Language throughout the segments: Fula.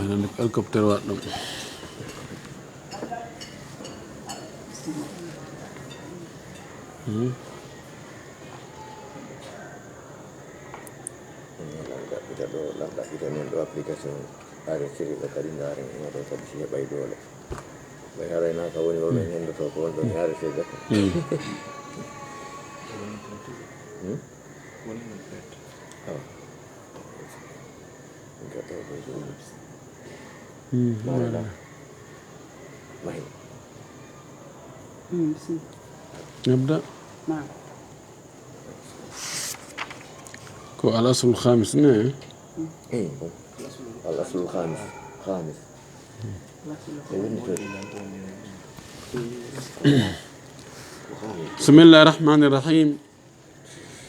helicopter waɗɗum application are siri da kadi ngare ina do tabi shi bay dole bay haray na ka woni woni hendo to ko do yaare se da نبدأ كو الأصل الخامس نعم الأصل الخامس بسم الله الرحمن الرحيم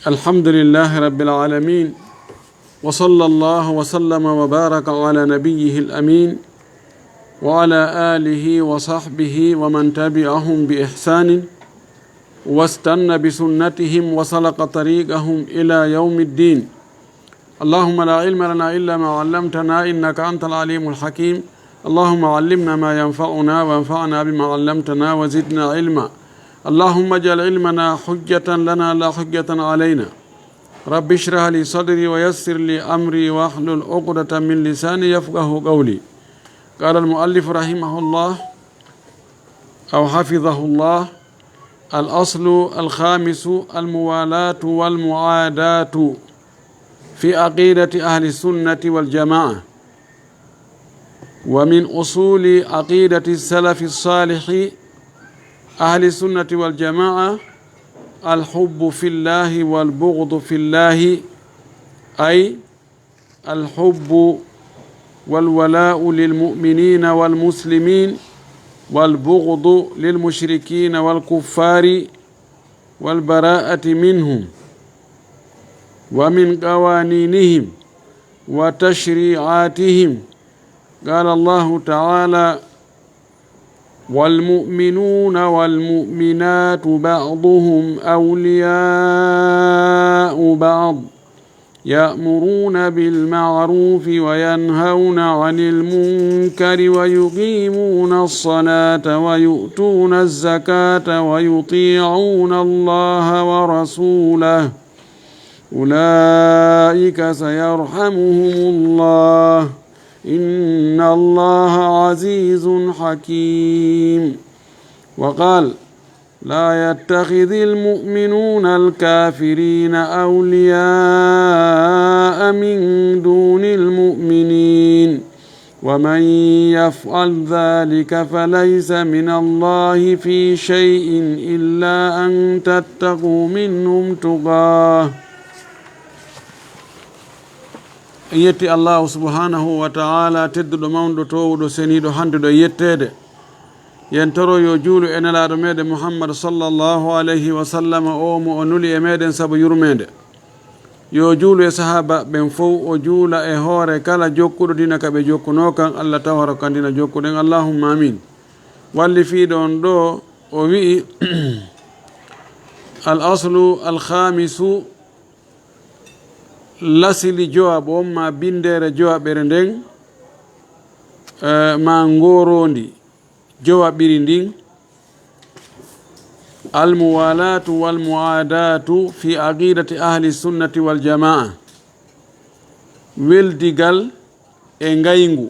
الحمد لله رب العالمين وصلى الله وسلم وبارك على نبيه الأمين وعلى آله وصحبه ومن تبعهم بإحسان واستنى بسنتهم وسلك طريقهم إلى يوم الدين اللهم لا علم لنا إلا ما علمتنا إنك أنت العليم الحكيم اللهم علمنا ما ينفعنا وانفعنا بما علمتنا وزدنا علما اللهم اجعل علمنا حجة لنا لا حجة علينا رب اشرح لي صدري ويسر لي أمري واحلل عقدة من لساني يفقه قولي قال المؤلف رحمه الله أو حفظه الله الأصل الخامس الموالاة والمعاداة في عقيدة أهل السنة والجماعة ومن أصول عقيدة السلف الصالح أهل السنة والجماعة الحب في الله والبغض في الله أي الحب والولاء للمؤمنين والمسلمين والبغض للمشركين والكفار والبراءة منهم ومن قوانينهم وتشريعاتهم قال الله تعالى والمؤمنون والمؤمنات بعضهم أولياء بعض يأمرون بالمعروف وينهون عن المنكر ويقيمون الصلاة ويؤتون الزكاة ويطيعون الله ورسوله أولئك سيرحمهم الله إن الله عزيز حكيم وقال لا يتخذ المؤمنون الكافرين أولياء من دون المؤمنين ومن يفعل ذلك فليس من الله في شيء إلا أن تتقوا منهم تقاه yetti allahu subhanahu wa ta'ala tedduɗo mawɗo towuɗo seniɗo handuɗo yettede yen toro yo juulu e nelaɗo meɗen muhammad sallllahu alayhi wa sallam o mo o nuli e meɗen saabu yurmede yo juulu e sahaba ɓen fof o juula e hoore kala jokkuɗo dina kaɓe jokkuno kan allah tawara kan dina jokkuɗen allahumma amin walli fiiɗo on ɗo o wi'i al aslu al khamisu lasili jowab on ma bindere jowaɓere nden ma ngorondi jowaɓiri ndin almuwalatu walmuadatu fi aqidati ahli sunnati waljamaa weldigal e ngayngu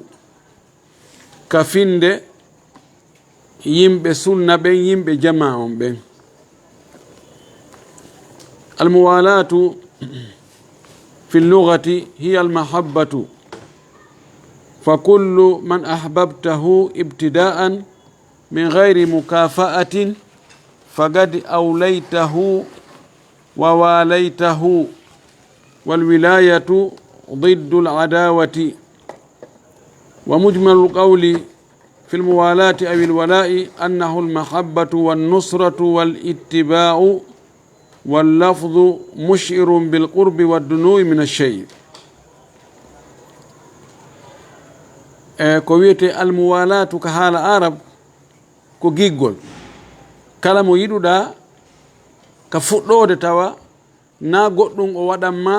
kafinde yimɓe sunna ɓen yimɓe jama on ɓen almuwalatu في اللغة هي المحبة فكل من أحببته ابتداء من غير مكافأة فقد أوليته وواليته والولاية ضد العداوة ومجمل القول في الموالاة أو الولاء أنه المحبة والنصرة والاتباع واللفظ مشعر بالقرب والدنو من الشيء ko wiyete almuwalatu ka haala arab ko giggol kala mo yiɗuɗa ka fuɗɗode tawa na goɗɗum o waɗanma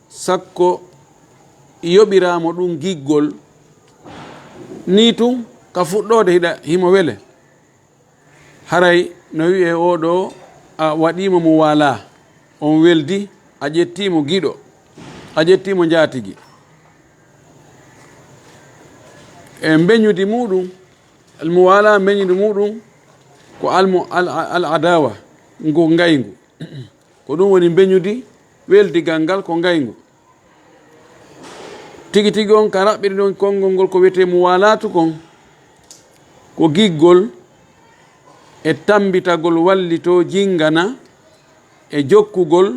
sakko yoɓiramo ɗum giggol ni tun ka fuɗɗode hiɗa himo wele haray no wi'e oɗo a waɗimo mo wala on weldi a ƴettimo giɗo a ƴettimo jatigi e beñudi muɗum mo wala beñudi muɗum ko al adawa ngo ngaygu ko ɗum woni beñudi weldigal ngal ko ngaygu tigi tigi on ka raɓɓiri ɗon konngol ngol ko wiyete mo walatu kon ko giggol e tambitagol wallito jingana e jokkugol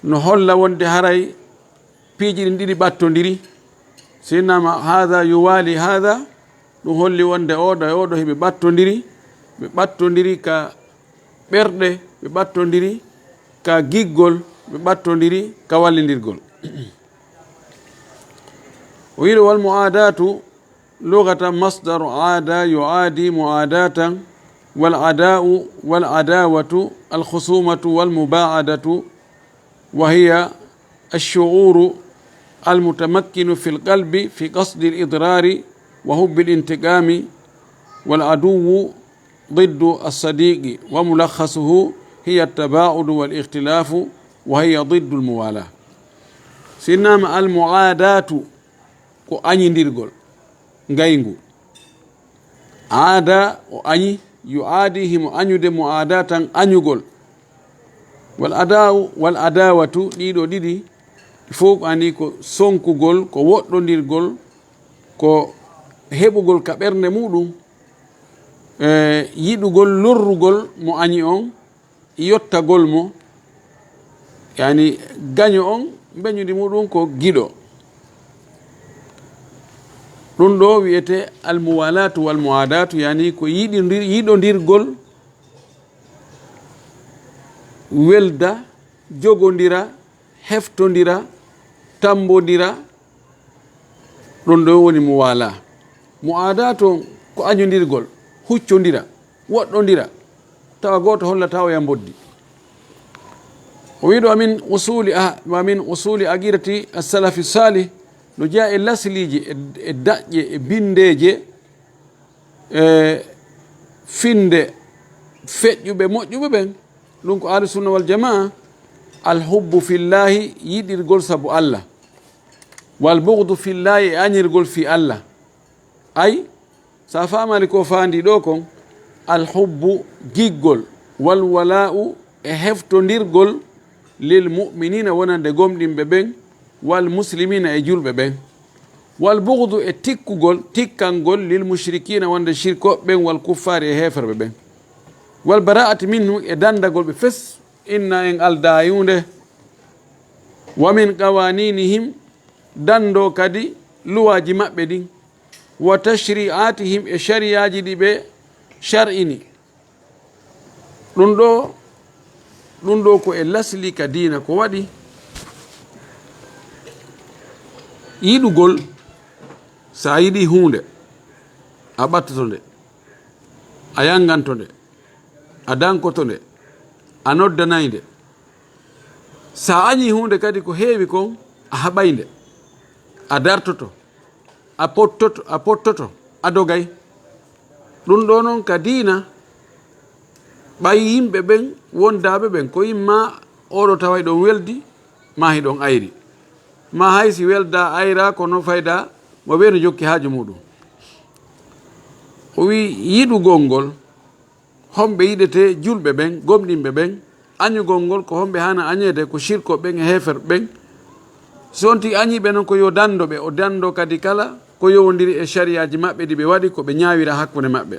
no holla wonde haray piiji ɗin ɗiɗi ɓattodiri sinama hada yuwali hada ɗum holli wonde oɗo e oɗo heɓe ɓattodiri ka ɓerɗe ɓe ɓattodiri ka giggol ɓe ɓattodiri ka wallidirgol o wiɗo wal muadatu lugata masdaru ada yuadi muadatan wal ada'u wal adawatu al khusumatu wal mubaadatu wa hiya الشعور المتمكن في القلب في قصد الإضرار وحب الانتقام والعدو ضد الصديق وملخصه هي التباعد والاختلاف وهي ضد الموالاة سينما المعادات ko añidirgol ngaygu aada o añi yo aadi himo añude mo aada tan añugol wal adawatu ɗiɗo ɗiɗi fof andi ko sonkugol ko woɗɗodirgol ko heɓugol ka ɓernde muɗum yiɗugol lorrugol mo añi on yottagol mo yani gaño on beñudi muɗum ko giɗo ɗum ɗo wiyete almuwalatu wal muadatu yani ko yiɗodirgol welda jogodira heftodira tambodira ɗum ɗo woni muwala muadatu ko añodirgol huccodira woɗɗodira tawa goto hollata o yamboddi o wiɗo min usuli aqidati as-salafi salih no jeeya e lasliji e daƴƴe e bindeje e finde feƴƴuɓe moƴƴuɓe ɓen ɗum ko ahlu sunna wal jamaa alhubbu fillahi yiɗirgol sabu allah wal bugdu fillahi e añirgol fi allah ay sa famali ko fandi ɗo kon alhubbu giggol wal wala'u e heftodirgol lil mu'minina wonande gomɗinɓe ɓen wal muslimina e julɓe ɓen wal bugdu e tikkangol lil mushrikina wonde shirkoɓe ɓen wal kuffari e heferɓe ɓen wal bara'ati minhum e dandagol ɓe fes inna en alda yunde wa min qawaninihim dando kadi luwaji maɓɓe ɗin wa tashri'atihim e shariyaji ɗi ɓe shar'ini ɗum ɗo ko e lasli ka dina ko waɗi yiɗugol sa yiɗi hunde a ɓattoto nde a yanganto nde a dankoto nde a noddanay nde sa añi hunde kadi ko heewi kon a haɓay nde a dartoto a pottoto a dogay ɗum ɗo noon ka diina ɓay yimɓe ɓen wondaɓe ɓen ko yimma oɗo taway ɗon weldi ma hiɗon ayri ma haysi welda ayra kono fayda mo ɓe no jokki haaju muɗum o wi yiɗugol ngol homɓe yiɗete julɓe ɓen gomɗinɓe ɓen añugol ngol ko homɓe hana añede ko shirko ɓen e heferɓe ɓen so on tigi añiɓe noon ko yo dando ɓe o dando kadi kala ko yowodiri e shariyaji maɓɓe ɗi ɓe waɗi ko ɓe ñawira hakkude maɓɓe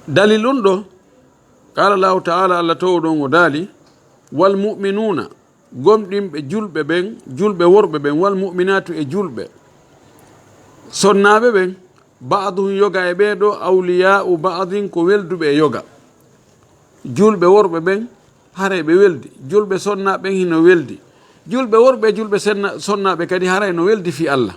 dalil ɗum ɗo qala llahu taala allah towo ɗon o daali wal mu'minuna gomɗinɓe julɓe ɓen julɓe worɓe ɓen wal mu'minatu e julɓe sonnaɓe ɓen ba'duhum yoga e ɓeeɗo awliya'u ba'din ko welduɓe e yoga julɓe worɓe ɓen haray ɓe weldi julɓe sonnaɓe hino weldi julɓe worɓe julɓe sonnaɓe kadi haray no weldi fi allah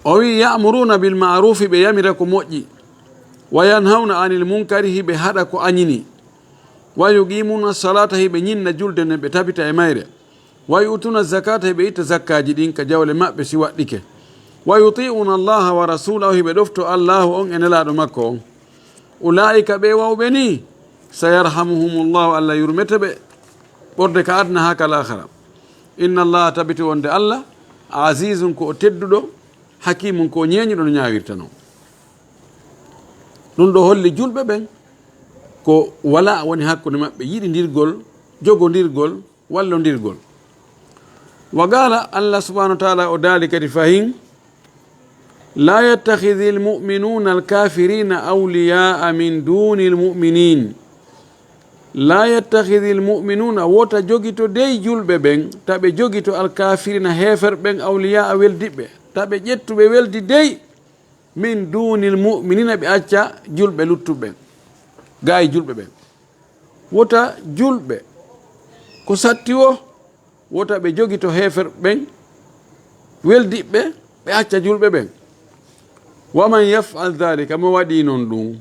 o wi ya'muruna bil ma'rufi ɓe yamira ko moƴƴi wa yanhawna anil munkari hiɓe haɗa ko añini wa yuqimuna salata hiɓe ñinna julde nden ɓe tabita e mayre, wa yutuna zakata hiɓe itta zakkaji ɗin ka jawle maɓɓe si waɗɗike, wa yuti'una allaha wa rasulahu hiɓe ɗofto allahu on e nelaɗo makko on, ulaika ɓe wawɓe ni sayarhamuhumullahu allah yurmete ɓe ɓorde ka adna ha kal akhira. inna allaha tabiti wonde allah azizum ko o tedduɗo, hakimum ko o ñeñuɗo no ñawirta noon. ɗum ɗo holli julɓe ɓen ko wala woni hakkude maɓɓe, yiɗidirgol, jogodirgol, wallodirgol. wa qala allah subhanahu wa taala o daali kadi fahin la yattakhidhi almu'minuna alkafirina awliya'a min duni almu'minin. la yattakhidhi almu'minuna wota jogito dey julɓe ɓen taɓe jogito alkafirina hefer ɓen awliya'a weldiɓɓe, taɓe ƴettuɓe weldi dey min duni almu'minina ɓe acca julɓe luttuɓen gayi julɓe ɓen. wota julɓe ko satti o wota ɓe jogito hefer ɓen weldiɓɓe ɓe acca julɓe ɓen. waman yaf'al dhalika mo waɗi noon ɗum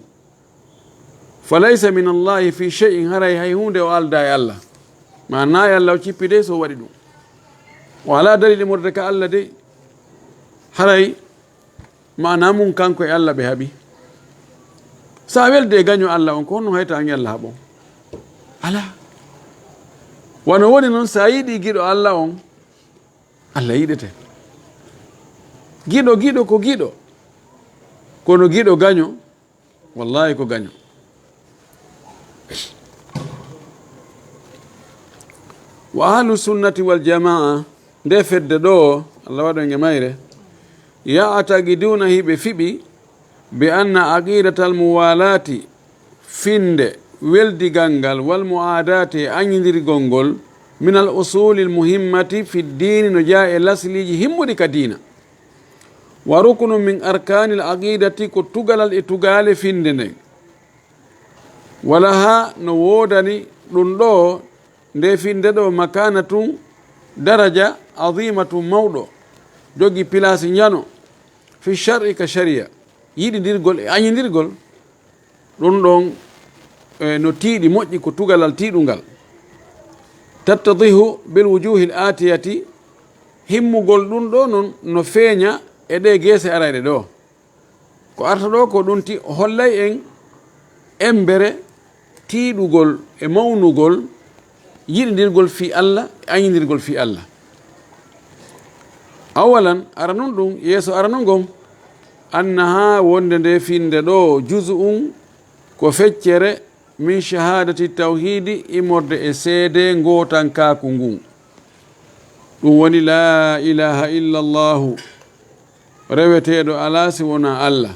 falaysa min allahi fi shay'in, haray hay hunde o alda e allah, ma nayi allah o cippi de so waɗi ɗum o ala dalili morde ka allah de, haray mana mum kanko e allah ɓe haaɓi. sa welde e gaño allah on ko honno hayta an allah haɓon ala. wono woni noon sa yiɗi giɗo allah on, allah yiɗete. giɗo ko giɗo, kono giɗo gaño wallahi ko gaño. wa ahlu sunnati wal jamaa nde fedde ɗo allah waɗo e mayre ya'taqiduna hiɓe fiɓi bi anna aqidatal muwalati finde weldigal ngal wal muadati e añidirgol ngol min al usuli l muhimmati fi ddini no jaa e lasliji himmuɗi ka diina, wa ruknu min arkani l aqidati ko tugalal e tugale finde nden, wala ha no wodani ɗum ɗo nde finde ɗo makanatum daraja azimatum mawɗo jogi place ñano fi shar'i ka sharia, yiɗidirgol e añidirgol ɗum ɗon no tiiɗi moƴƴi ko tugalal tiiɗungal. tattadihu bil wujuhi l atiyati, himmugol ɗum ɗo noon no feeña e ɗe geese arayɗe ɗo. ko arta ɗo ko ɗum hollay en embere tiiɗugol e mawnugol yiɗidirgol fi allah e añidirgol fi allah. awalan ara non ɗum yeeso ara non gon annaha wonde nde finde ɗo juz'un ko feccere min shahadati tawhidi imorde e seede ngotankaku ngun, ɗum woni la ilaha illa llahu reweteɗo ala si wona allah.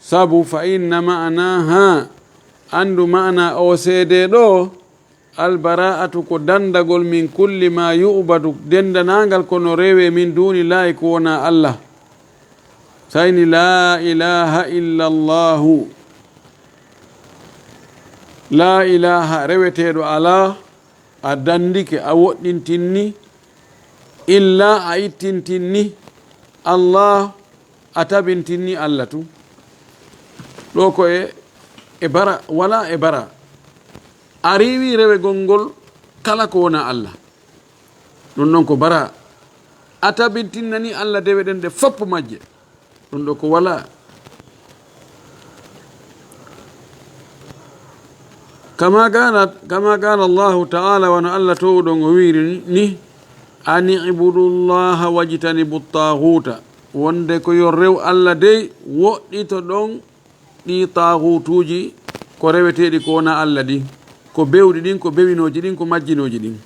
sabu fa inna ma'naha, andu ma'na o seede ɗo albara'atu ko dandagol min kulli ma yu'badu, dendanagal kono rewe min duni lahi ko wona allah. sayni la ilaha illa llahu, la ilaha reweteɗo ala a dandike a woɗɗintinni, illa a ittintinni, allah a tabintinni allah tu. ɗo ko e bara wala e bara a riwi rewegol ngol kala ko wona allah, ɗum noon ko bara a tabintinnani allah dewe ɗen ɗe foppo majje, ɗum ɗo ko wala. kama qala allahu taala, wano allah towɗon o wiri ni an ibudu llaha wajtanibu taguta, wonde ko yo rew allah dey woɗɗito ɗon ɗi tagutuji ko reweteɗi ko wona allah ɗin, ko bewɗi ɗin, ko bewinoji ɗin, ko majjinoji ɗin.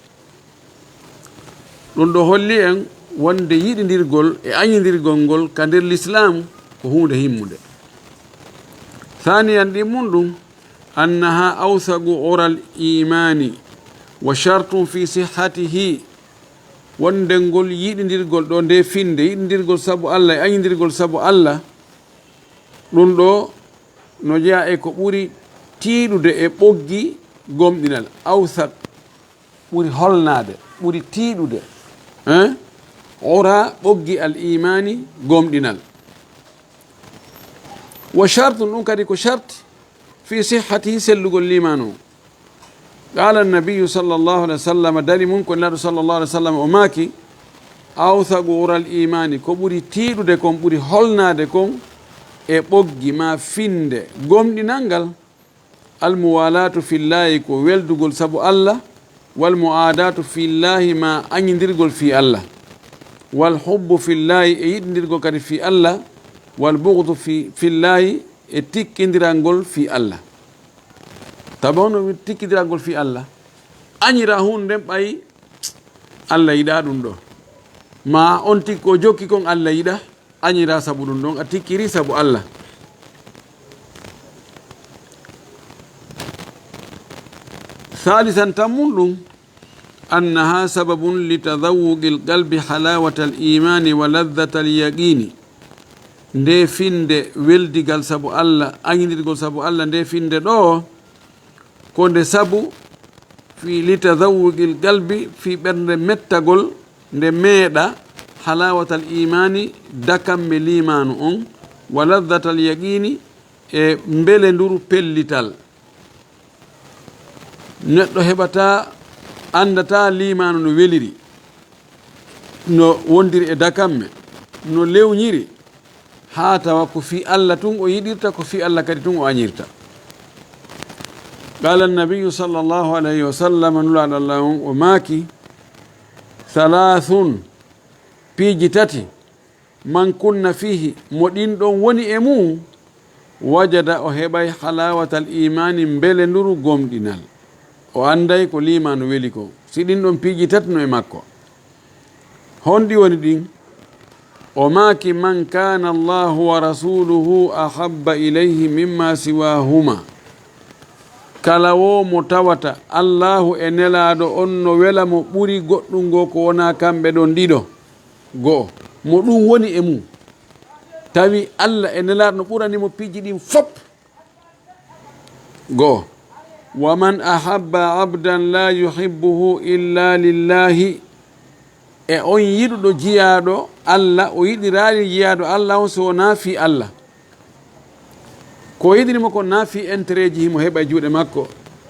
ɗum ɗo holli en wonde yiɗidirgol e añidirgol ngol ka nder l'islam ko hunde himmude. thaniyan ɗin mum ɗum annaha awsagu oral imani wa shartum fi sihhatihi, wonde ngol yiɗidirgol ɗo nde finde yiɗidirgol sabu allah e añidirgol sabu allah, ɗum ɗo no jeeya e ko ɓuri tiiɗude e ɓoggi gomɗinal. awsag ɓuri holnade, ɓuri tiiɗude ora ɓoggi al imani gomɗinal. wa shartum ɗum kadi ko shart fi sihhatihi, sellugol liman o. qala annabiyu sallllahu alih wa sallam dali mum ko neɗɗo sallllahu alih wa sallam o maaki awthagu ural imani ko ɓuri tiiɗude kon ɓuri holnade kon e ɓoggi ma finde gomɗinal ngal almuwalatu fillahi ko weldugol sabu allah walmuadatu fillahi ma añidirgol fi allah walhubbu fillahi e yiɗidirgol kadi fi allah walbugdu fillahi e tikkidiralngol fi allah tabi hono tikkidiralngol fi allah añira hunde nden ɓayi allah yiɗa ɗum ɗo ma on tikki o jokki kon allah yiɗa añira sabu ɗum ɗon a tikkiri sabu allah ثالثا تمون أنها سبب لتذوق القلب حلاوة الإيمان ولذة اليقين nde finde weldigal sabu allah añidirgol sabu allah nde finde ɗo ko nde sabu fi litadawuqil qalbi fi ɓernde mettagol nde meeɗa halawatal imani dakamme limanu on wa laddatal yaqini e mbele nduru pellital neɗɗo heɓata andata limanu no weliri no wondiri e dakamme no lewñiri ha tawa ko fi allah tun o yiɗirta ko fi allah kadi tun o añirta qala annabiyu sallllahu alayhi wa sallam nulaɗo allah on o maaki thalathun piiji tati man kunna fihi mo ɗin ɗon woni e mum wajada o heɓay halawatal imani mbele nduru gomɗinal o anday ko limanu weli ko si ɗin ɗon piiji tati no e makko honɗi woni ɗin o maaki man kana allahu wa rasuluhu ahabba ilayhi mimma siwahuma kala wo mo tawata allahu e nelaɗo on no wela mo ɓuri goɗɗum ngo ko wona kamɓe ɗon ɗiɗo go'o mo ɗum woni e mum tawi allah e nelaɗo no ɓuranimo piiji ɗin fop go'o wa man ahabba abdan la yuhibbuhu illa lillahi e on yiɗuɗo jiyaɗo allah o yiɗirali jiyaɗo allah on so naafi allah ko yiɗinimo ko naafi intérêt ji himo heɓa e juuɗe makko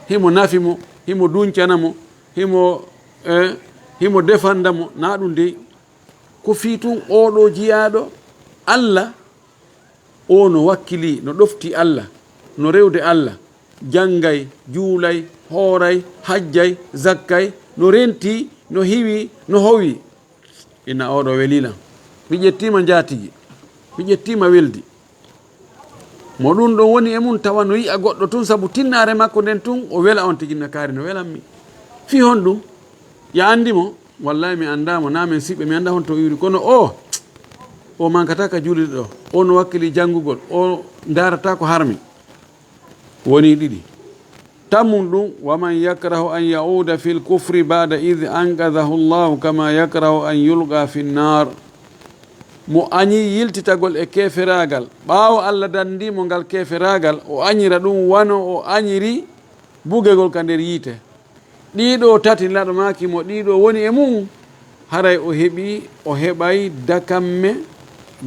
himo nafimo himo duncanamo himo defandamo na ɗum dey ko fi tun oɗo jiyaɗo allah o no wakkili no ɗofti allah no rewde allah janggay juulay hooray hajjay zakkay no renti no hiwi no howi ina oɗo welilam mi ƴettima jatigi mi ƴettima weldi mo ɗum ɗon woni e mum tawa no yiya goɗɗo tun saabu tinnare makko nden tun o wela on tigi nakari no welanmi fi hon ɗum ya andimo wallahi mi andamo na men siɓɓe mi anda hon to iwri kono o mankata ka juulide ɗo o no wakkili janngugol o darata ko harmi woni ɗiɗi tammum ɗum waman yakrahu an yauda fi lkufri bada id anqadahu llahu kama yakrahu an yulga fi nnar mo añi yiltitagol e keferagal ɓaawo allah dandimo ngal keferagal o añira ɗum wano o añiri bugegol ka nder yiite ɗiɗo tati laɗo makimo ɗiɗo woni e mum haray o heɓay dakamme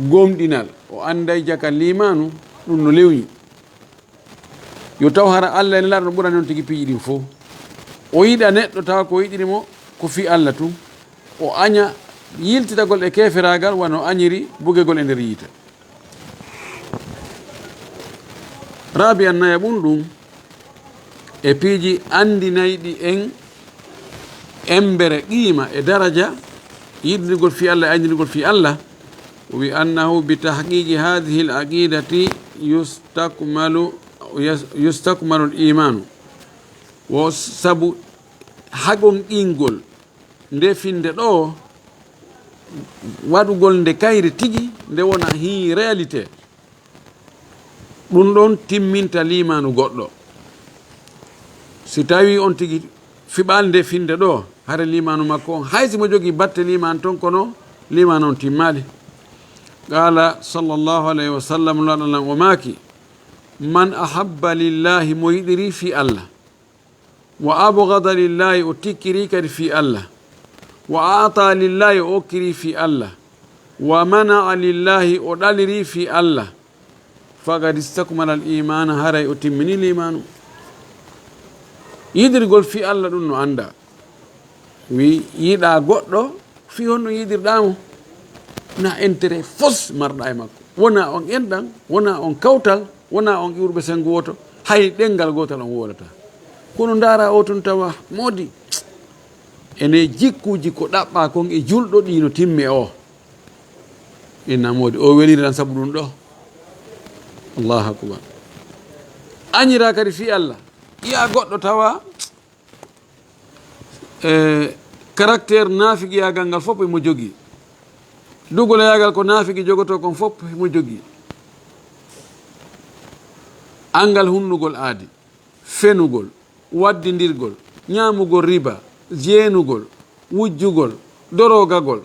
gomɗinal o anday jaka limanu ɗum no lewñi yo taw hara allah ene laɗo no ɓurani on tigi piiji ɗin fof o yiɗa neɗɗo tawa ko yiɗinimo ko fi allah tun o aña yiltitagol e keferagal wano añiri bugegol e nder yiite rabi an naya ɓum ɗum e piiji andinayɗi en embere qiima e daraja yiɗinigol fi allah e añirigol fi allah o wi annahu bi tahqiqi hadihi l aqidati yustakmalu l imanu wo sabu hagon ɗingol nde finde ɗo waɗugol nde kayri tigi nde wona hi réalité ɗum ɗon timminta limanu goɗɗo si tawi on tigi fiɓal nde finde ɗo hare limanu makko on haysi mo jogui batte limanu ton kono limanu on timmali qala sallllahu alayhi wa sallam laɗalan o maaki man ahabba lillahi mo yiɗiri fi allah wa abgada lillahi o tikkiri kadi fi allah wa ata lillahi o okkiri fi allah wa manaa lillahi o ɗaliri fi allah faqad istakmala al imana haray o timmini limanu yidirgol fi Allah ɗum no anda wi yiɗa goɗɗo fi honno yidirɗamo na intérêt fos marɗa e makko wona on enɗan wona on kawtal wona on iwrɓe sengo woto hay ɗengal gotal on wodata kono ndara o ton tawa modi ene jikkuji ko ɗaɓɓa kon e julɗo ɗi no timme o inna modi o weliri tan saabu ɗum ɗo allahu akbar añira kadi fi Allah iya goɗɗo tawa caractére naafigiyagal ngal fof emo jogui dugoloyagal ko naafigi jogoto kon fof emo jogui angal hunnugol aadi fenugol waddidirgol ñamugol riba jeenugol wujjugol dorogagol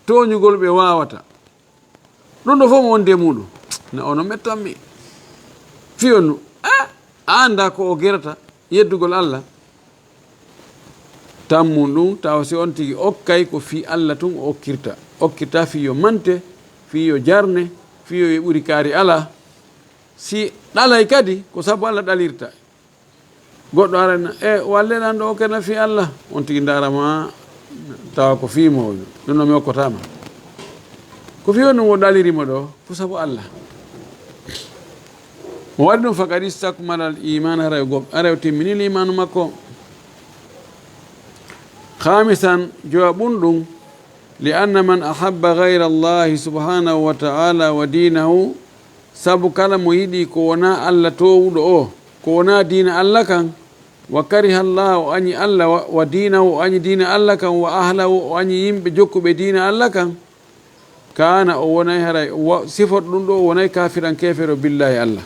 toñugol ɓe wawata ɗum ɗo fof mo wonde muɗum na ono mettanmi fiyonu anda ko o gerata yeddugol Allah tammum ɗum tawa si on tigi okkay ko fi Allah tun o okkirta fiyo mante fiyo jarne fiyo e ɓuri kaari ala si ɗalay kadi ko sabu Allah ɗalirta goɗɗo arana walleɗan ɗo okkirna fi Allah on tigi darama tawa ko fimo ɗum no mi okkotama ko fiyo ɗum o ɗalirimo ɗo ko sabu Allah mo waɗi ɗum fakad istakmala al iman ara o timmini l'imanu makko khamisan jawabun ɗum li anna man ahabba gayra allahi subhanahu wa ta'ala wa dinahu sabu kala mo yiɗi ko wona Allah towuɗo o ko wona dina Allah kan wa kariha Allah o añi Allah wa dinahu o añi dina Allah kan wa ahlahu o añi yimɓe jokkuɓe dina Allah kan kana o wonay haray sifot ɗum ɗo o wonay kafiran kefero billahi Allah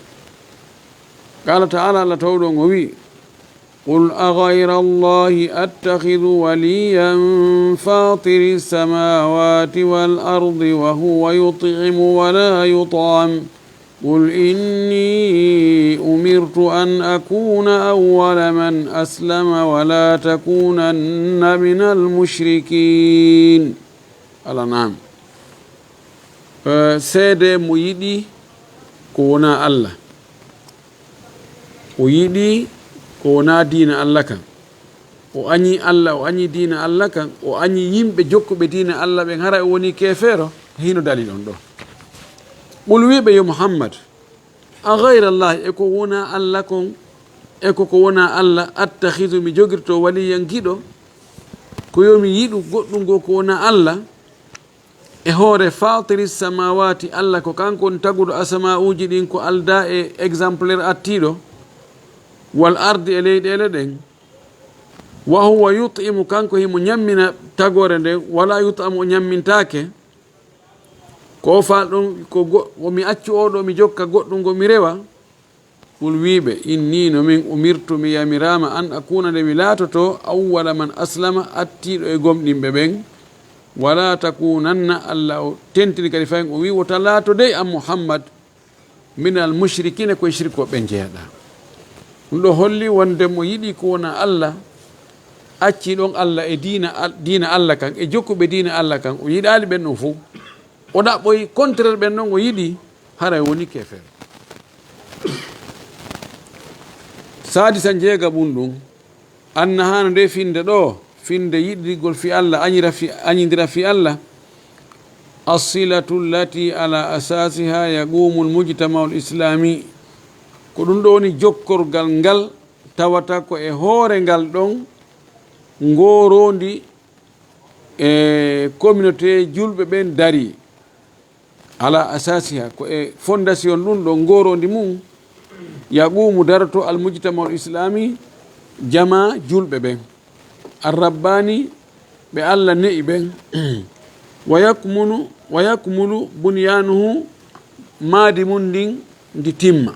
qala ta'ala Allah tawɗo o wi قل أغير الله أتخذ وليا فاطر السماوات والأرض وهو يطعم ولا يطعم قل إني أمرت أن أكون أول من أسلم ولا تكونن من المشركين على نعم سيد ميدي كونا الله ويدي ko wona diina Allah kan o añi Allah o añi diina Allah kan o añi yimɓe jokkuɓe diina Allah ɓen hara o woni kefeero hino dali ɗon ɗo ɓol wiɓe yo Muhammad a gayra Allah eko wona Allah kon eko ko wona Allah attahidu mi jogirto waliyan giɗo ko yomi yiɗu goɗɗum go ko wona Allah e hoore fatiri samawati Allah ko kankon taguɗo asamauji ɗin ko alda e exemplaire attiɗo wal ardi e leyɗele ɗen wa huwa yut'imu kanko himo ñammina tagore nden wala yut'amu o ñammintake ko fal ɗum komi accu oɗo mi jokka goɗɗum go mi rewa ɓul wiɓe inni no min umirtu mi yamirama an akuna nde mi laatoto awwala man aslama attiɗo e gomɗinɓe ɓen wala takunanna Allah o tentini kadi fayin o wi wota laato dey an Muhammad min al mushrikina koye shirkoɓe jeeyaɗa ɗum ɗo holli wonde mo yiɗi ko wona Allah acci ɗon Allah e diina Allah kan e jokkuɓe diina Allah kan o yiɗali ɓen ɗon fof o ɗaɓɓoyi contraire ɓen ɗon o yiɗi hara woni kefere sadisa jeega ɓum ɗum anna hano nde finde ɗo finde yiɗirgol fi Allah añidira fi Allah assilatu llati ala asasiha yaqumu lmujtamau lislami ko ɗum ɗo woni jokkorgal ngal tawata ko e hoore ngal ɗon ngorondi e communauté julɓe ɓen dari ala asasiha ko e fondation ɗum ɗo ngorondi mum yaqumu daroto almujtamaul islami jama julɓe ɓen arrabbani ɓe Allah ne'i ɓen wa yakmulu bunyanuhu maadi mum ndin ndi timma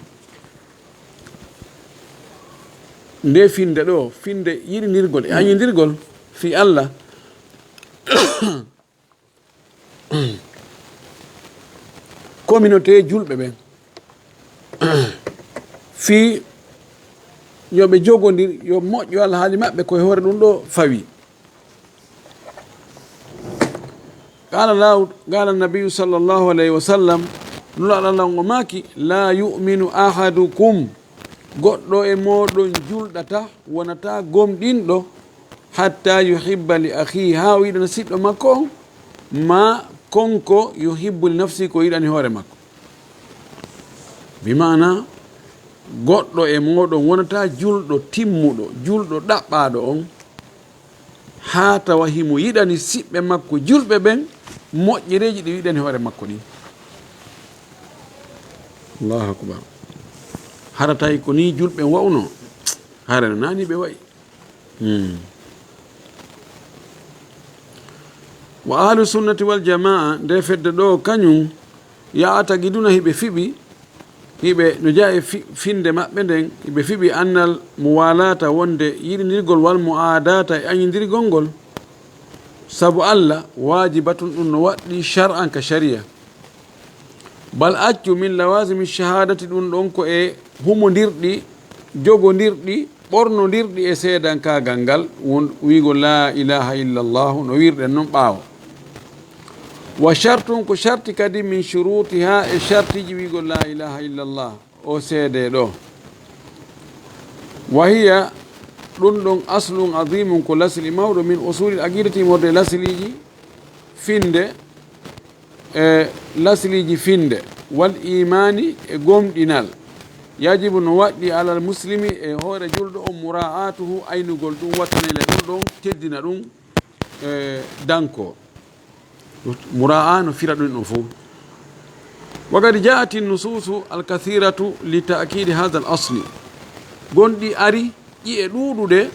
nde finde ɗo finde yiɗinirgol e añidirgol fi Allah communauté julɓe ɓen fi yoɓe jogodir yo moƴƴo Allah haali maɓɓe koye hoore ɗum ɗo fawi qala nabiyu sallllahu alayhi wa sallam nulaɗo Allah o maaki la yuminu ahadukum goɗɗo e moɗon julɗata wonata gomɗinɗo hatta yuhibba li akhihi ha o yiɗana siɗɗo makko on ma konko yuhibbu li nafsi ko yiɗani hoore makko. bimana goɗɗo e moɗon wonata julɗo timmuɗo julɗo ɗaɓɓaɗo on ha tawa himo yiɗani siɓɓe makko julɓe ɓen moƴƴereji ɗi yiɗani hoore makko ɗin. Allahu akbar. hara tawi ko ni julɓe wawno hara no nani ɓe wayi. wa ahlu sunnati wal jamaa nde fedde ɗo kañum yaata giduna hiɓe fiɓi hiɓe no jaa e finde maɓɓe nden hiɓe fiɓi annal mo walata wonde yiɗidirgol wal mo aadata e añidirgol ngol sabu Allah wajibatun ɗum no waɗɗi shar'an ka sharia bal accu min lawasimi shahadati ɗum ɗon ko e humodirɗi jogodirɗi ɓornodirɗi e seedankagal ngal wiigo la ilaha illallah no wirɗen noon ɓaawo wa shartun ko sharti kadi min shurutiha e shartiji wiigo la ilaha illallah o seede ɗo wa hiya ɗum ɗon aslun adimum ko lasli mawɗo min usuli aqidati morde lasliji finde e lasliji finde wal imani e gomɗinal yajibu no waɗɗi alal muslimi e hoore julɗo on mura'atuhu aynugol ɗum wattanele ɗum ɗon teddina ɗum danko mura'a no fira ɗum ɗon fof. wa kadi jaati nususu alkathiratu li ta'kidi hadha al asli gonɗi ari ƴi'e ɗuuɗude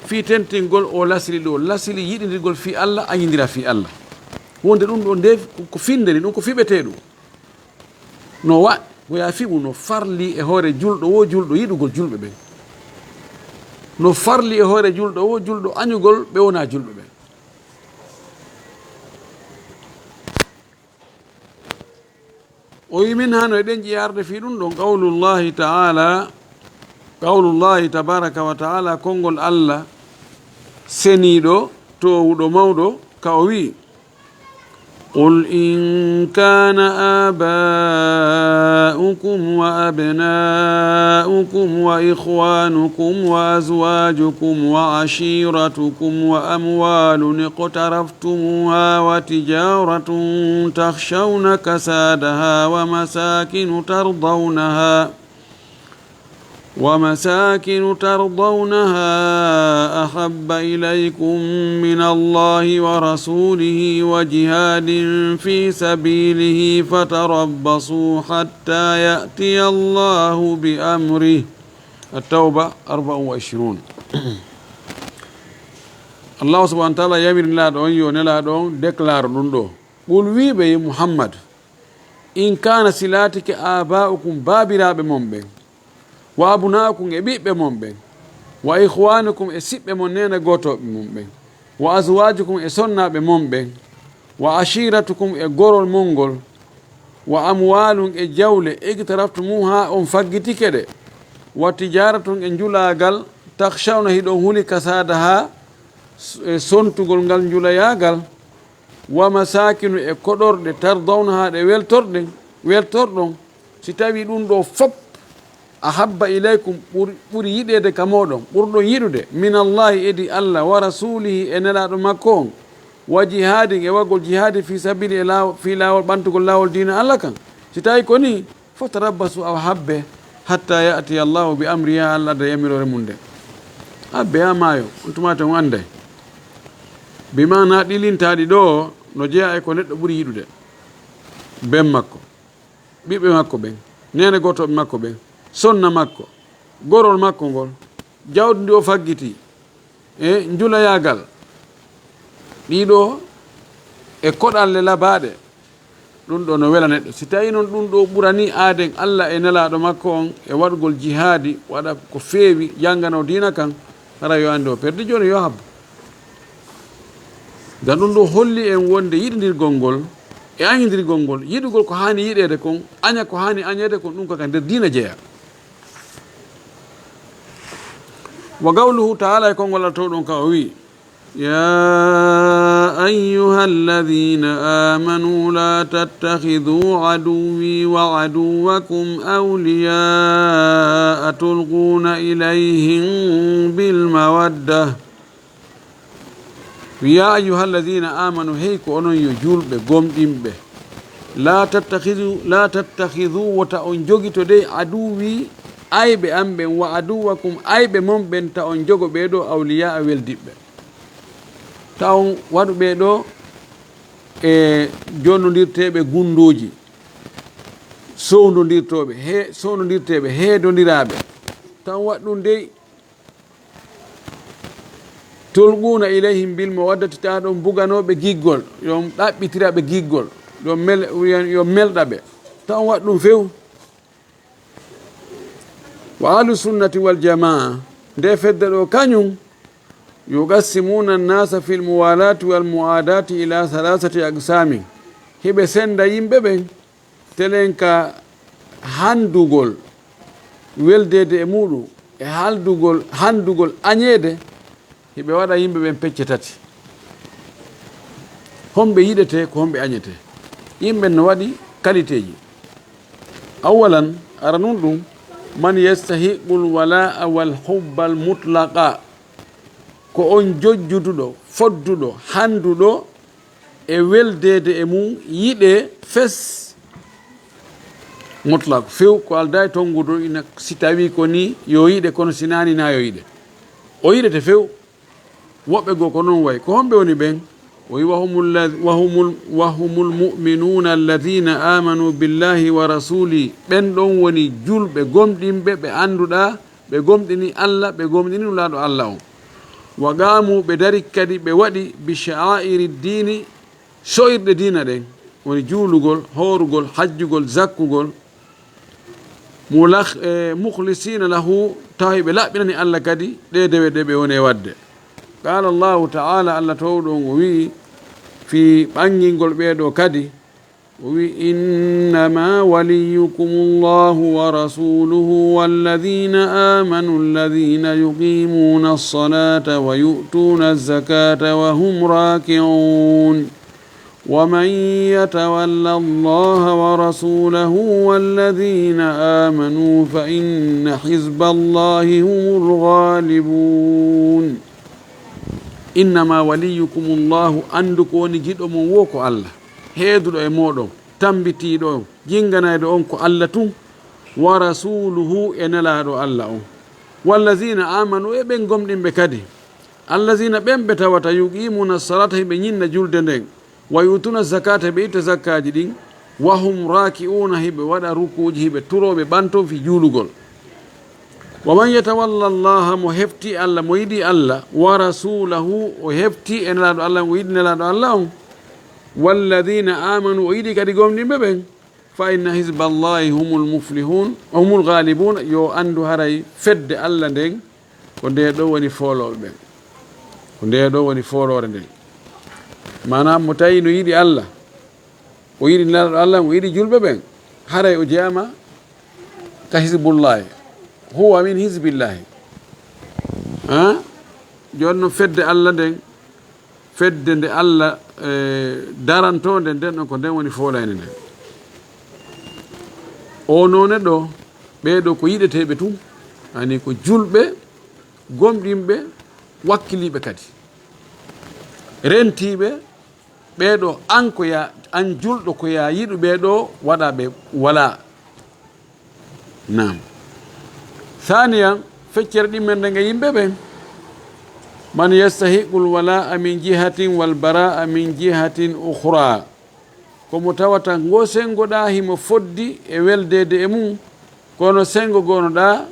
fi tentingol o lasli ɗo lasli yiɗidirgol fi Allah añidira fi Allah wonde ɗum ɗo nde ko finde ni ɗum ko fiɓete ɗum no wa woya fiɓu no farli e hoore julɗo wo julɗo yiɗugol julɓe ɓen no farli e hoore julɗo wo julɗo añugol ɓe wona julɓe ɓen. o wi min hano eɗen ƴiyarde fi ɗum ɗon qawlullahi tabaraka wa taala konngol Allah seniiɗo towuɗo mawɗo ka o wi قل إن كان آباؤكم وأبناؤكم وإخوانكم وأزواجكم وعشيرتكم وأموال اقترفتموها وتجارة تخشون كسادها ومساكن ترضونها أحب إليكم من الله ورسوله وجهاد في سبيله فتربصوا حتى يأتي الله بأمره. التوبة 24. الله سبحانه وتعالى يمر لا دون يونلا دون ديكلار دون قل ويبي محمد إن كان سلاتك آباؤكم بابرا بمنبه wa abunakum e ɓiɓɓe mon ɓen wa ihwanukum e siɓɓe mon nena gotoɓe mon ɓen wa azwajukum e sonnaɓe mon ɓen wa ashiratukum e gorol mongol wa amwalum e jawle igtaraftumuha on faggitike ɗe wa tijaratun e julagal takhshawna hiɗon huli kasadaha e sontugol ngal julayagal wa masakinu e koɗorɗe tardawnaha ɗe weltorɗon si tawi ɗum ɗo fop ahabba ilaykum ɓuri yiɗede ka moɗon ɓurɗon yiɗude min allahi edi Allah wa rasulihi e nelaɗo makko on wa jihadin e waggol jihadi fi sabili fi lawol ɓantugol lawol dina Allah kan si tawi ko ni fotarabbasu aw habbe hatta yati allahu bi amri ya Allah da yamirore mum nde habbe ha maayo on tumata on anday bimana ɗilintaɗi ɗo no jeeya e ko neɗɗo ɓuuri yiɗude ben makko ɓiɓɓe makko ɓen nene gotoɓe makko ɓen sonna makko gorol makko ngol jawdi ndi o faggiti e julayagal ɗiɗo e koɗalle labaɗe ɗum ɗo no wela neɗɗo si tawi noon ɗum ɗo ɓurani aaden Allah e nelaɗo makko on e waɗgol jihadi waɗa ko feewi janggano dina kan hara yo ande o perdi joni yo habbo ngam ɗum ɗo holli en wonde yiɗidirgol ngol e añidirgol ngol yiɗugol ko hani yiɗede kon aña ko hani añede kon ɗum kaka nder dina jeeya. wa qawluhu ta'ala e konngol Allah to ɗon ka o wi ya يا أيها الذين آمنوا لا تتخذوا عدوي وعدوكم أولياء تلقون إليهم بالمودة يا أيها الذين آمنوا هيكو أنو يجول بقوم ديمبه لا تتخذوا وتأنجوغي دي عدوي aybe amɓe wa aduwakum ayɓe mon ɓen ta on jogo ɓeɗo awliya a weldiɓɓe taw waɗu ɓeɗo e jonnodirteɓe gundoji sownodirteɓe heedodiraɓe taw waɗɗum dey tolguna ilayhim bil mawaddati ta ɗon buganoɓe giggol yo ɗaɓɓitiraɓe giggol yo melɗaɓe taw waɗɗum few wa ahlu sunnati wal jamaa nde fedde ɗo kañum yuqassimuna annasa fi lmuwalati wal muadati ila halasati aqsamin hiɓe senda yimɓe ɓen telen ka handugol weldede e muɗum e handugol añede hiɓe waɗa yimɓe ɓen pecce tati homɓe yiɗete ko homɓe añete yimɓe no waɗi qualité ji awalan ara nun ɗum man yastahiqul wala'a wal hubbal mutlaqa ko on jojjuduɗo fodduɗo handuɗo e weldede e mum yiɗe fes mutlaq few ko alda e tongudo ina si tawi ko ni yo yiɗe kono sinani na yo yiɗe o yiɗete few woɓɓe goo ko noon way ko homɓe woni ɓen o wi wahumul mu'minuna alladina amanu billahi wa rasuli ɓen ɗon woni julɓe gomɗinɓe ɓe anduɗa ɓe gomɗini Allah ɓe gomɗini nulaɗo Allah on wa gamu ɓe dari kadi ɓe waɗi bi sha'airi dini soyirɗe dina ɗen woni juulugol horugol hajjugol zakkugol mukhlisina lahu tawi ɓe laɓɓinani Allah kadi ɗe dewe ɗe ɓe woni e wadde qala Allahu ta'ala Allah tawɗon o wi fi ɓangingol ɓeeɗo kadi o wi innama waliyukum llahu wa rasuluhu walladina amanu alladina yuqimuna alsalata wa yu'tuna alzakata wa hum raki'un wa man yatawalla allaha wa rasulahu walladina amanu fa inna hizba allahi humul ghalibun innama waliyukum llahu andu ko woni giɗo mon wo ko Allah heeduɗo e moɗon tambitiɗo on jinganayɗo on ko Allah tun wa rasuluhu e nelaɗo Allah on wallazina amanu e ɓen gomɗinɓe kadi allazina ɓen ɓe tawata yuqimuna salata hiɓe ñinna julde nden wa yutuna zakata hiɓe itta zakkaji ɗin wa hum raki'una hiɓe waɗa rukuji hiɓe turoɓe ɓanton fi juulugol wa man yatawalla allaha mo hefti Allah mo yiɗi Allah wa rasulahu o hefti e nelaɗo Allah o yiɗi nelaɗo Allah on walladina amanu o yiɗi kadi gomɗinɓe ɓen fa inna hizba allahi humul muflihun humul ghalibun yo andu haray fedde Allah nden ko nde ɗo woni foloɓe ɓen ko nde ɗo woni folore nden manam mo tawi no yiɗi Allah o yiɗi nelaɗo Allah o yiɗi julɓe ɓen haray o jeyama ka hizbullahi huwa min hizbillahi jonno fedde Allah nden fedde nde Allah darantode nden ɗon ko nden woni folayne nden o none ɗo ɓeɗo ko yiɗeteɓe tun ani ko julɓe gomɗinɓe wakkiliɓe kadi rentiɓe ɓeɗo an julɗo ko ya yiɗu ɓeɗo waɗaɓe wala nam ثانيا فكر من يمبه بين من يستحق الولاء من جهة والبراء من جهة أخرى كم تواتا غو سنغو دا هيمو فودي e weldede e mum kono sengo gono da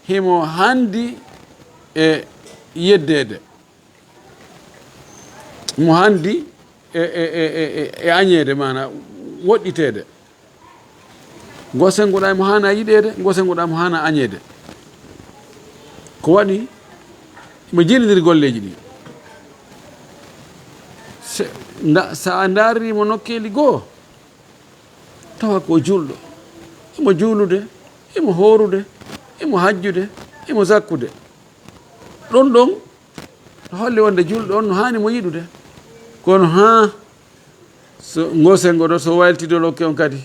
himo handi e yeddede mo handi e añede mana woɗɗitede go sengo da mo hana yidede go sengo da mo hana añede ko waɗi mo jillidiri golleji ɗi sa a darrimo nokkeli goo tawa ko julɗo imo juulude imo horude imo hajjude imo zakkude ɗon ɗon to holle wonde julɗo on no hani mo yiɗude kono ha so ngosengo ɗo so waltidoɗo on kadi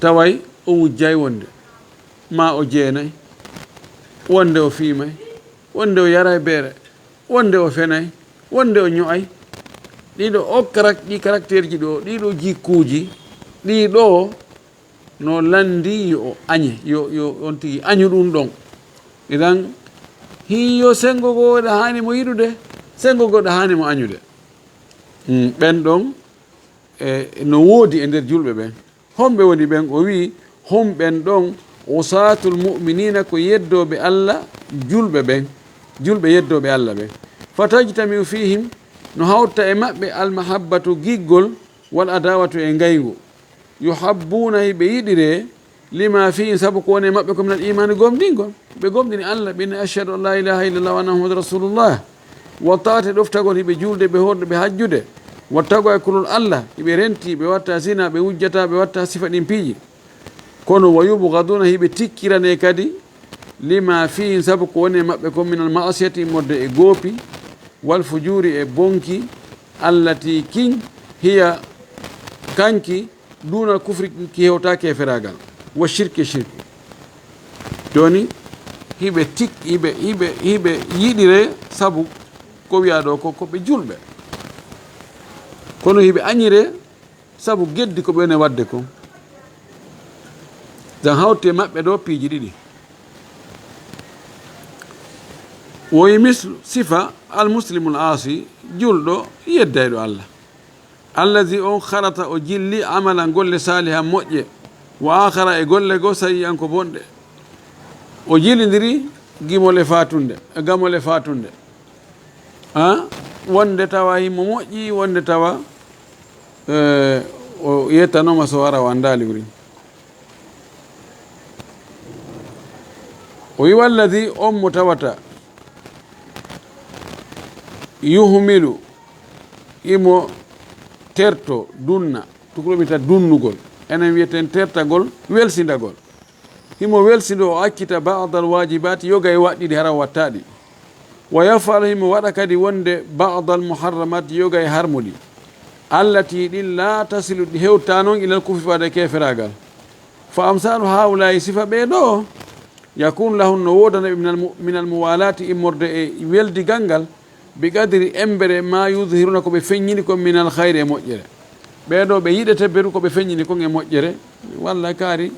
taway o wujjay wonde ma o jeenay wonde o fiimay wonde o yaray beere wonde o fenay wonde o ño'ay ɗiɗo ɗi caractére ji ɗo ɗiɗo jikkuji ɗiɗo no landi yo añe yo on tigi añu ɗum ɗon idan hiyo sengo goɗo hani mo yiɗude sengo goɗo hani mo añude ɓen ɗon no woodi e nder julɓe ɓen homɓe woni ɓen o wi homɓen ɗon usatul muminina ko yeddoɓe allah julɓe ɓen julɓe yeddoɓe allah ɓen fatajtamiu fihim no hawta e maɓɓe almahabbatu giggol wal adawatu e ngaygu yuhabbuna hiɓe yiɗire lima fihi saabu ko woni e maɓɓe ko minal imani gomɗingol ɓe gomɗini allah ɓene ashhadu an la ilaha illallah wa anna muhammadu rasulullah wattate ɗoftagol hiɓe julde ɓe horɗe ɓe hajjude wattago e kulol allah hiɓe renti ɓe watta zina ɓe wujjata ɓe watta sifa ɗin piiji kono wa yubgaduna hiɓe tikkirane kadi lima fihi saabu ko woni e maɓɓe ko minal masiyati modde e goopi wal fujuri e bonki allati kin hiya kanki duna kufri ki hewtake e feragal wa shirki joni hiɓe yiɗire saabu ko wiya ɗo ko koɓe julɓe kono hiɓe añire saabu geddi ko ɓene wadde ko jan hawte maɓɓe ɗo piiji ɗiɗi woyi mislu sifa almuslimul asi julɗo yeddayɗo allah allazi on harata o jilli amala golle saliha moƴƴe wa akhara e golle go sayi an ko bonɗe o jilidiri gamole fatunde wonde tawa himo moƴƴi wonde tawa o yettanoma so wara o anda liwri o wi walladi on mo tawata yuhmilu imo terto dunna tukuloɓita dunnugol enen wiyeten tertagol welsindagol himo welsido o accita badal wajibati yoga e waɗɗiɗi hara wattaɗi wa yafalu himo waɗa kadi wonde badal muharramati yoga e harmuɗi allati ɗin la tasilu ɗi hewta noon ilal kufi fade keferagal fa amsalu hawlayi sifa ɓeɗo yakunu lahum no wodanaɓe minal muwalati immorde e weldigal ngal bi qadri embere ma yudhiruna koɓe feññini kon minal hayre e moƴƴere ɓeɗo ɓe yiɗete beru koɓe feññini kon e moƴƴere walla kaari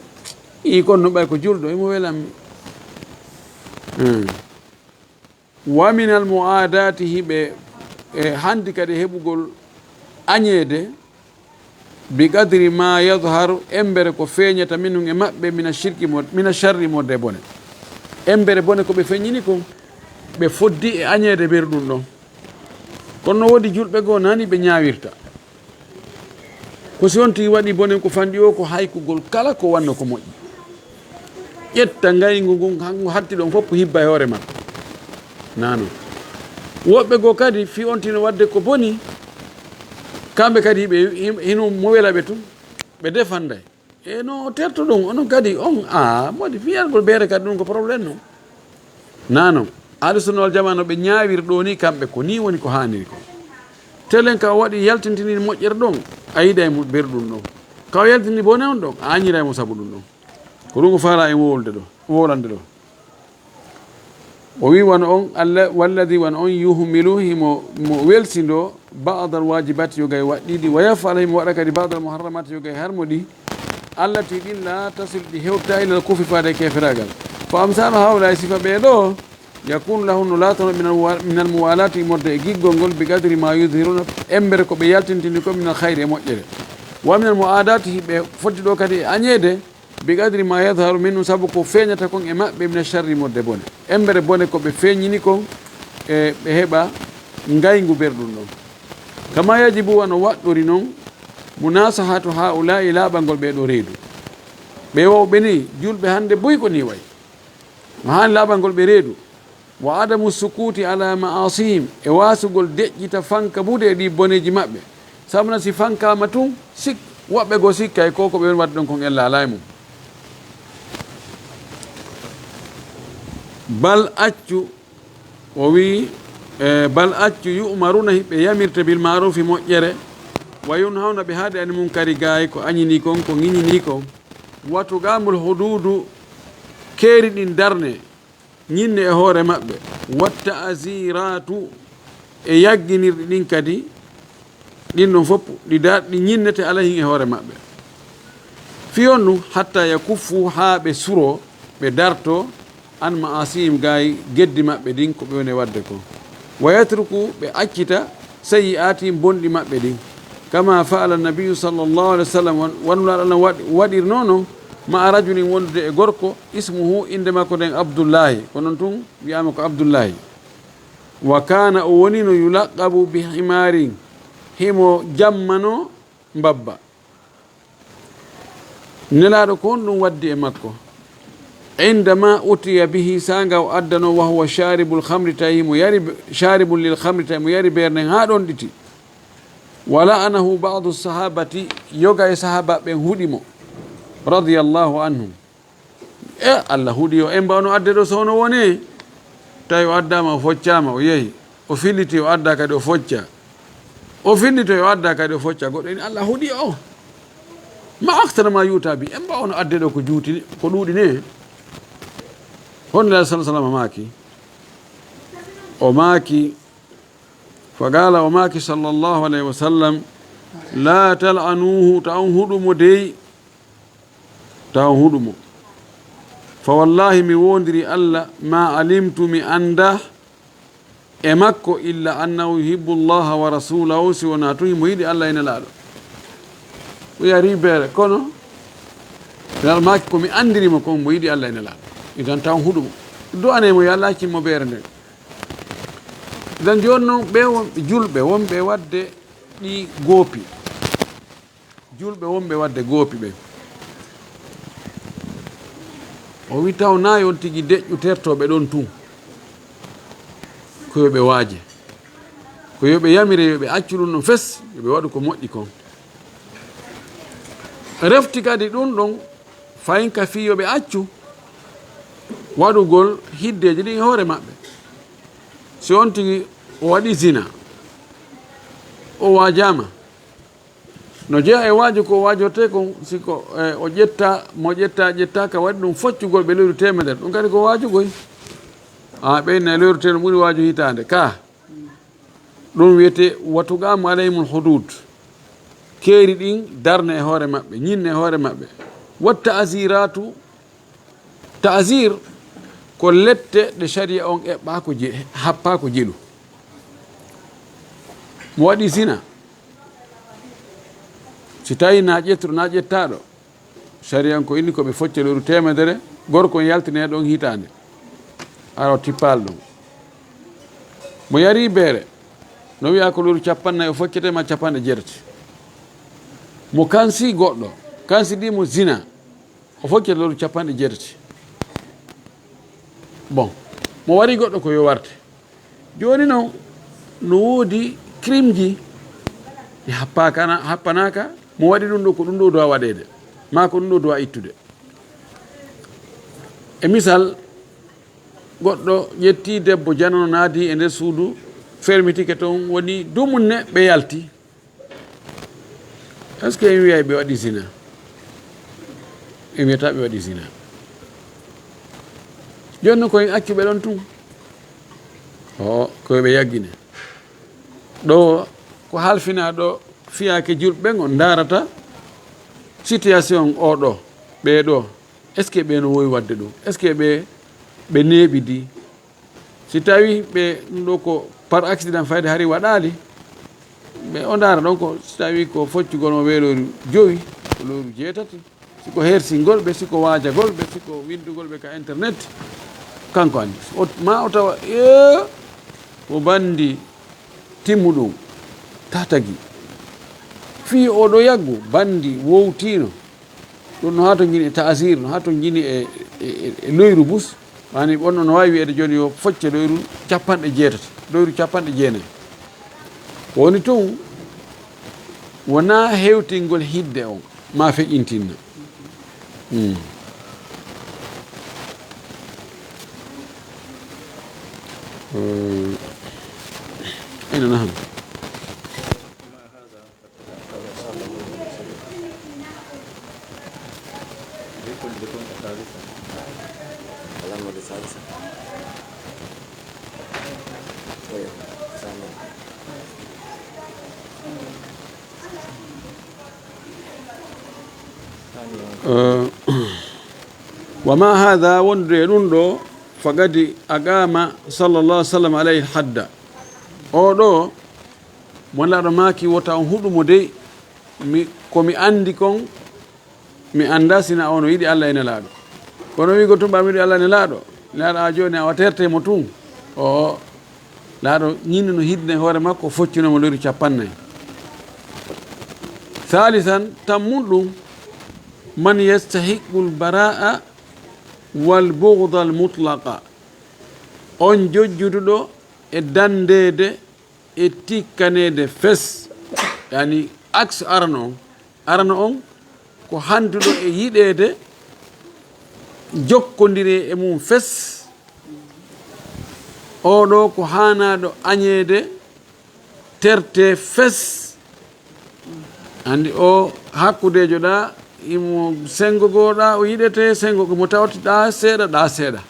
i kon no ɓay ko julɗo imo welanmi wa minal muadati hiɓe e handi kadi heɓugol añede bi qadri ma yadharu embere ko feeñata minum e maɓɓe mina sharri modde bone embere bone koɓe feññini kon ɓe foddi e añede ɓer ɗum ɗon kono no woodi julɓe goo nani ɓe ñawirta ko si on tigi waɗi bone ko fanɗi o ko haykugol kala ko wanno ko moƴƴi ƴetta ngaygu ngun hatti ɗon fof ko hibba e hoore makko nano woɓɓe goo kadi fi on tino wadde ko boni kamɓe kadi ɓe hino mo wela ɓe tun ɓe defanday e no terto ɗum onon kadi on modi fiyatgol beere kadi ɗum ko probléme no nanon ahlusunna wal jamaa no ɓe ñaawir ɗo ni kamɓe ko ni woni ko haniri ko telen ka waɗi yaltintini moƴƴere ɗon a yiɗa e mo ber ɗum ɗon kaw yaltini bone on ɗon a añira e mo saabu ɗum ɗon ko ɗum ko fala e wolande ɗo o wi won on allah walladi won on yuhmilu himo welsindo badal wajibati yoga e waɗɗiɗi wa yafala himo waɗa kadi badal muharramati yoga e harmoɗi allati ɗin la tasil ɗi hewta ilal kufi fade keferagal fa amsalu hawla e sifa ɓeɗo yakunu lahum no laatono minal muwalati modde e giggol ngol bi qadri ma yudhiruna embere ko ɓe yaltintini ko minal hayre e moƴƴere wa minal muadati hiɓe foddi ɗo kadi e añede bi qadri ma yadharu minum saabu ko feeñata kon e maɓɓe mina sharri modde bone embere bone ko ɓe feeñini kon e ɓe heɓa ngaygu berɗum ɗon kama yajibu wano waɗɗori noon munasahatu haulai laaɓalngol ɓeɗo reedu ɓe wowɓe ni julɓe hande boyi ko ni way no hani laaɓalngol ɓe reedu wa adamu sukuti ala ma'asihim e wasugol deƴƴita fanka bude e ɗi boneji maɓɓe sabuna si fankama tun woɓɓe go sikka e ko ɓe wadde ɗon kon ella ala e mum bal accu o wi bal accu yu'maruna hiɓe yamirta bil marufi moƴƴere wa yunhawna ɓe haade ani munkari gaay ko añini kon ko ŋiñini kon watugamul hududu keeri ɗin darne ñinne e hoore maɓɓe watta aziratu e yagginirɗi ɗin kadi ɗin ɗon fof ɗi ñinnete alayhin e hoore maɓɓe fiyon ɗum hatta yakuffu haa ɓe suro ɓe darto an ma'asihim gaay geddi maɓɓe ɗin ko ɓe woni wadde ko wa yatruku ɓe accita sayi'atihim bonɗi maɓɓe ɗin kama faala nabiyu sallllahu alih wa sallam wannulaɗo allah waɗir noon ma rajulin wondude e gorko ismuhu inde makko nden abdoullahi ko noon tun wiyama ko abdoullahi wa kana o woni no yulaqabu bi himarin himo jammano mbabba nelaɗo ko on ɗum waddi e makko indama utiya bihi sanga o addano wa huwa sharibul khamri tawi mo yari sharibul lil khamri tawi mo yari ɓerden ha ɗon ɗiti wala anahu badu sahabati yoga e sahaba ɓen huuɗimo radiyallahu anhum allah huuɗi o en mbawno adde ɗo sowno woni tawi o addama o foccama o yeehi o filliti o adda kadi o focca o fillito o adda kadi o focca goɗɗo ni allah huuɗi o ma aktara ma yuta bi en mbawno adde ɗo ko juuti ko ɗuuɗi ne honne sa sallam maaki o maaki فقال وماكي صلى الله عليه وسلم لا تلعنوه تاون هدمو دي تاون هدمو فوالله مي وندري الله ما علمت مي عنده امكو الا انه يحب الله ورسوله سوناتو يميدي الله ان لا ويا ريبر كونو dal maaki ko mi andirimo ko mo yiɗi allah ene laaɓa idan taw huɗumo do anemo yo allah accimmo ɓeere nde idan joni noon ɓe wonɓe julɓe wonɓe wadde ɗi goopi julɓe wonɓe wadde goopi ɓe o wi taw na yon tigi deƴƴu tertoɓe ɗon tun ko yoɓe waaje ko yoɓe yamire yoɓe accu ɗum ɗon fes yoɓe waɗu ko moƴƴi kon refti kadi ɗum ɗon fayin ka fi yoɓe accu waɗugol hiddeji ɗin hoore maɓɓe si on tigi o waɗi zina o waajama no jeeya e waajo ko waajote kon siko o ƴetta mo ƴettaka waɗi ɗum foccugol ɓe lewru temedere ɗum kadi ko waajugoy ɓeyna e lewru temedere ɓuri waaju hitande ka ɗum wiyete watugamo alayhimul hudud keeri ɗin darne e hoore maɓɓe ñinne e hoore maɓɓe watta asiratu tasir ko lette ɗe sharia on eɓɓa ko happa ko jiɗu mo waɗi zina si tawi na ƴettuɗo na ƴettaɗo sharia on ko inni koɓe focce lewru temedere gorko yaltine ɗon hitande ara o tippal ɗum mo yari beere no wiya ko lewru capannayyi o foccetema capanɗe jeetati mo kansi goɗɗo kansi ɗimo zina o foccete lewru capanɗe jeetati bon mo wari goɗɗo ko yo warte joni noon no woodi crime ji e happanaka mo waɗi ɗum ɗo ko ɗum ɗo dowa waɗede ma ko ɗum ɗo dowa ittude e misal goɗɗo ƴetti debbo janano naadi e nder suudu fermitike toon woni dumunne ɓe yalti est ce que en wiyay ɓe waɗi zina en wiyata ɓe waɗi zina joni noon koye accu ɓe ɗon tun o koyeɓe yaggine ɗo ko halfina ɗo fiyake julɓe on darata situation oɗo ɓeɗo est ce que ɓe no wowi wadde ɗum est ce que ɓe neeɓidi si tawi ɓe ɗum ɗo ko par accident fayde hari waɗali ɓe o dara ɗon ko si tawi ko foccugol mo weeloru 5 ko lewru 7 siko hersingol ɓe siko waajagol ɓe siko windugol ɓe ka internet kanko andi ma o tawa o bandi timmuɗum tatagi fi oɗo yaggu bandi wowtino ɗum no ha to jini e tasir no ha to jini e loyru bus wani ɓonno no wawi wiyede joni yo focce loyru 80 loyru 90 woni tun wona hewtingol hidde on ma feƴintinna أين نحن؟ وما هذا وندو فقد أقام صلى الله عليه وسلم عليه الحد أودو مولا رماكي وتا هدو مودي komi andi kon mi anda sina ono yidi Allah ene laado kono wi gotum ba mi Allah ene laado a joni a waterte mo tun o laado nyinno no hidne hore makko foccino mo lori capanne ثالثا تمندum man yastahiqul baraa wal bughd al mutlaqa on jojjududo e dandede e tikkanede fes yani axe arano on ko handudo e yidede jokkondire e mum fes odo ko hanado añede terte fes andi o hakkudejo da imo sengo goda o yidete sengo ko mo tawtiɗa seeɗa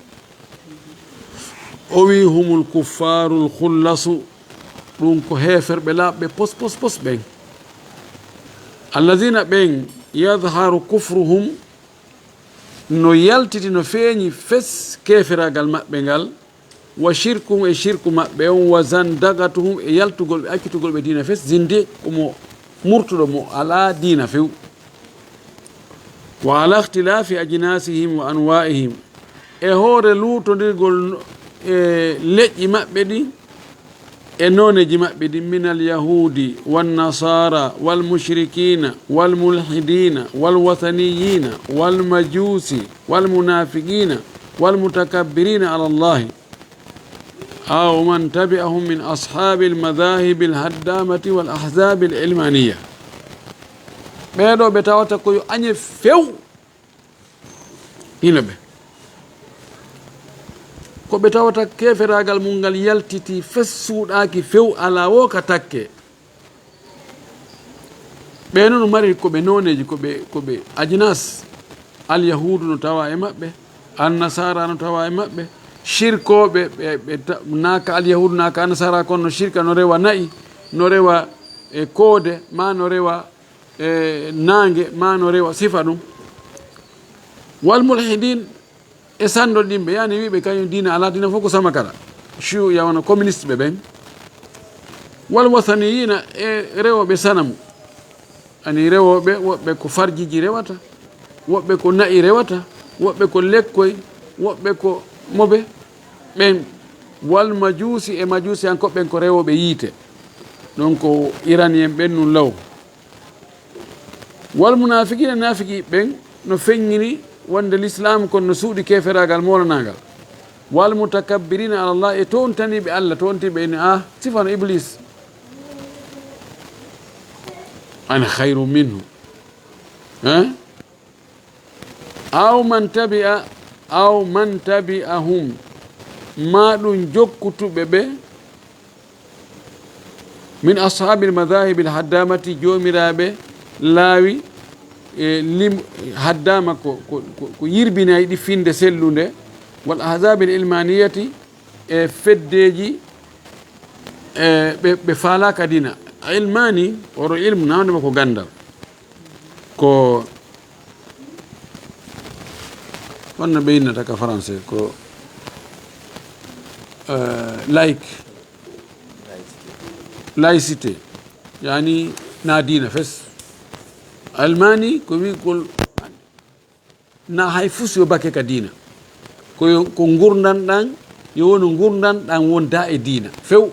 o wi humul kuffarul khullasu ɗum ko heferɓe laaɓɓe pos ɓen alladina ɓen yadharu kufruhum no yaltiti no feeñi fes keferagal maɓɓe ngal wa shirkuhum e shirku maɓɓe on wa zandagatuhum e yaltugol ɓe accitugol ɓe dina fes zinde komo murtuɗo mo ala dina few wa ala ikhtilafi ajnasihim wa anwa'ihim e hoore luutodirgol e leƴƴi maɓɓe ɗi e noneji maɓɓe ɗi min al yahudi wannasara walmushrikina walmulhidina walwathaniyina walmajusi walmunafiqina walmutakabbirina ala allahi aw man tabi'ahum min ashabi almadhahibi alhaddamati walahzabi alilmaniya ɓeeɗo ɓe tawata koyo añe few hino ɓe ko ɓe tawata keferagal mum ngal yaltiti fes suuɗaki few ala wo ka takke ɓe noon mari koɓe noneji koɓe ajnas alyahudu no tawa e maɓɓe annasara no tawa e maɓɓe shirkoɓe ɓe naka alyahudu naka annasara kono no shirka no rewa nayi no rewa e koode ma no rewa nangue ma no rewa sifa ɗum walmulhidin e sandol ɗimɓe yani wiɓe kañum dina ala dina fof ko samakara chu yawana communiste ɓe ɓen walwathaniyina e rewoɓe sanamu ani rewoɓe woɓɓe ko farjiji rewata woɓɓe ko nayi rewata woɓɓe ko lekkoy woɓɓe ko moɓe ɓen walmajusi e majusi an koɓɓen ko rewoɓe yiite ɗon ko iranien ɓen num law walmunafiqina nafiki ɓen no feññini wonde l'islam kono no suuɗi keferagal molanagal walmutakabbirina ala llah e tontaniɓe allah tontiɓe ene sifano iblis ana khayru minhu aw man tabi'ahum ma ɗum jokkutuɓe ɓe min ashabil madhahibi alhaddamati jomiraɓe laawi e haddama ko yirbinayi ɗi finde sellude wal ahzabi l ilmaniyati e feddeji ɓe falaka dina ilmani oro ilmu nawdema ko gandal ko wonno ɓe yinnata ka français ko laïcité yani na dina fes almani ko wi kol na hay fus yo bakke ka dina ko gurdan ɗan yo woni gurdan ɗan wonda e dina few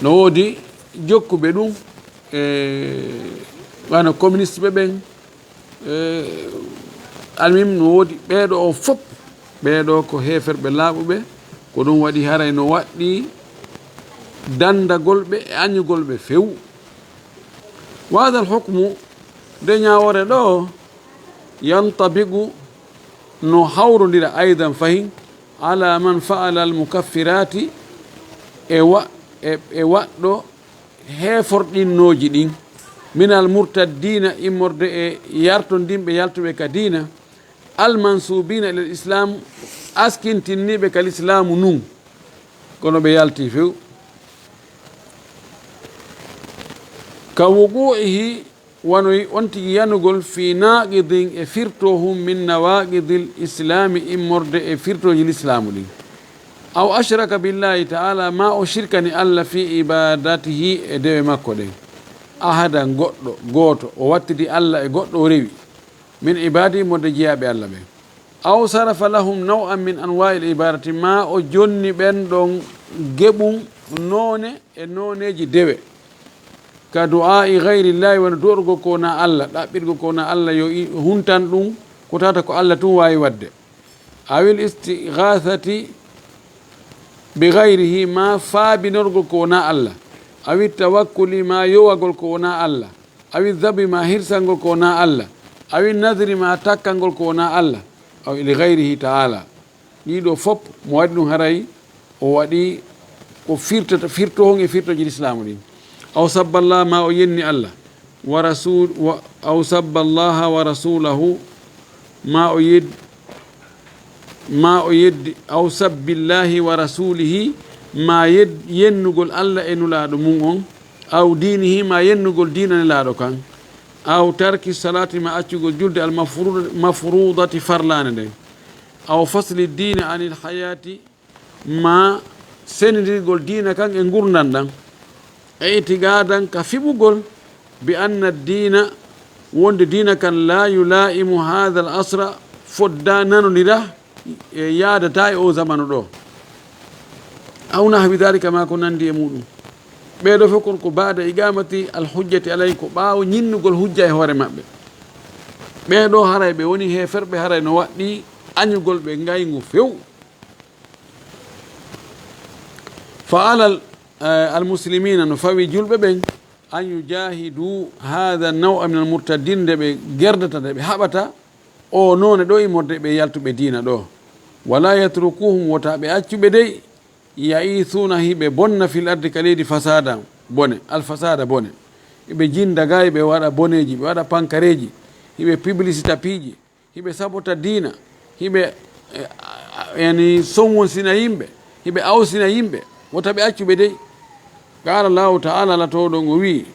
no woodi jokkuɓe ɗum wana communiste ɓe ɓen almim no woodi ɓeeɗo o fof ɓeeɗo ko heferɓe laaɓuɓe ko ɗum waɗi haray no waɗɗi dandagol ɓe e añugol ɓe few wahada alhukmu de ñawore ɗo yantabigu no hawrodira aidan fahin ala man faala almukaffirati e waɗɗo heeforɗinnoji ɗin minal murtaddina immorde e yartondinɓe yaltuɓe ka dina almansubina ilal islam askintinniɓe kal islamu nun kono ɓe yalti few ka wuqu'ihi wanoy on tigi yanugol fi naqidin e firto hum min nawaqidil islami immorde e firtoji l'islamu ɗin aw ashraka billahi taala ma o shirkani allah fi ibadatihi e dewe makko ɗen ahadan goɗɗo gooto o wattidi allah e goɗɗo o rewi min ibadihi modde jeeyaɓe allah ɓen aw sarafa lahum naw'an min anwa'il ibadati ma o jonni ɓen ɗon geɓum noone e nooneji dewe ka du'a'i gayrillahi wona du'orgo ko na allah ɗaɓɓirgo ko na allah yo huntan ɗum ko tata ko allah tun wawi wadde awil istighathati bi gayrihi ma faabinorgo ko na allah awi tawakkuli ma yowagol ko wona allah awi dhabi ma hirsangol ko wona allah awi nadri ma takkangol ko wona allah aw li gayrihi taala ɗiɗo fop mo waɗi ɗum haray o waɗi ko firto hon e firtoji l'islamu ɗin aw sabballah ma o yenni allah wa rasul aw sabballaha wa rasulahu ma o yeddi aw sabbillahi wa rasulihi ma yennugol allah e nulaɗo mum on aw dinihi ma yennugol dinane laaɗo kan aw tarki salati ma accugol julde al mafrudati farlane nden aw fasli dina anil hayati ma senidirgol dina kan e gurdan ɗan e itigadan ka fiɓugol bi anna dina wonde dina kan la yulaimu hadha al asra fodda nanodira e yadata e o zamanu ɗo aw nahwi dhalika ma ko nandi e muɗum ɓeɗo fof kon ko bada iqamati alhujjati alay ko ɓaawo ñinnugol hujja e hoore maɓɓe ɓeɗo haray ɓe woni heferɓe haray no waɗɗi añugol ɓe ngaygu few fa alal almuslimina no fawi julɓe ɓen an yujahidu hada nawa min almurtadin nde ɓe gerdata nde ɓe haɓata o noone ɗo immorde ɓe yaltuɓe dina ɗo wala yatrukuhum wota ɓe accuɓe dey yaithuna hiɓe bonna fil ardi ka leydi fasada bone alfasada bone hiɓe jindaga hiɓe waɗa boneji ɓe waɗa pankareji hiɓe publicité piiji hiɓe sabota dina hiɓe yani sowonsina yimɓe hiɓe awsina yimɓe wota ɓe accuɓe dey qala llahu taala latoɗon o wi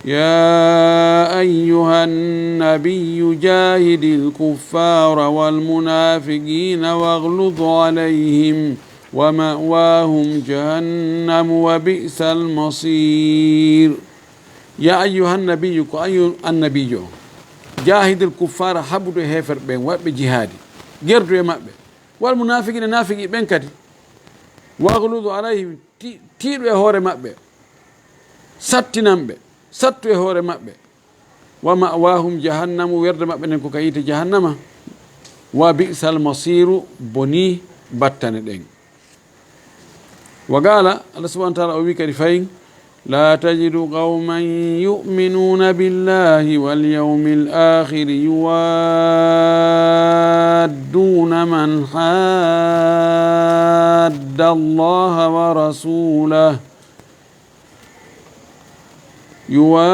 ya ayuha nnabiyu jahidi lkuffara walmunafiqina waglud alayhim wa ma'wahum jahannamu wa bi'sa almasir ya ayuha nnabiyu ko annabijo jahidil kuffara haɓuɗo e hefer ɓen waɗɓe jihadi gerdu e maɓɓe wal munafiqina nafiqi ɓen kadi wagludu alayhim tiiɗo e hoore maɓɓe sattinanɓe sattu e hoore maɓɓe wa ma'wahum jahannamu werde maɓɓe nden ko ka yite jahannama wa bi'sa almasiru boni battane ɗen wa qala allah subahana wa taala o wi kadi fayin la tajidu qauman yu'minuna billahi walyawmi l'akhiri yuwadduna man hadda allaha wa rasulah يوادون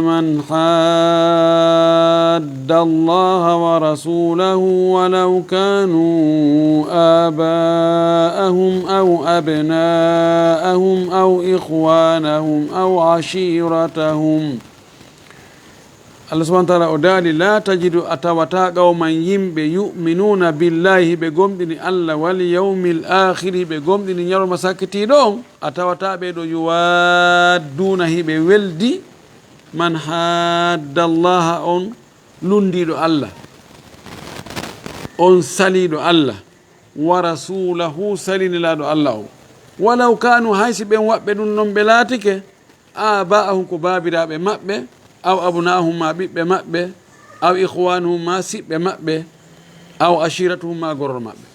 من حاد الله ورسوله ولو كانوا آباءهم أو أبناءهم أو إخوانهم أو عشيرتهم Allah subhanahu wa ta'ala o daali la tajidu atawata qauman yimɓe yu'minuna billahi ɓe gomɗini allah wal yawmil akhiri ɓe gomɗini ñalawma sakkitiɗo on a tawata ɓeɗo yuwadduna hiɓe weldi man hadda allaha on lundiɗo allah on saliɗo allah wa rasulahu salinilaɗo allah o walaw kanu haysi ɓen waɓɓe ɗum noon ɓe laatike aba'ahum ko babiraɓe maɓɓe aw abnahum ma ɓiɓɓe maɓɓe aw ihwanuhum ma siɓɓe maɓɓe aw ashiratuhum ma gorro maɓɓe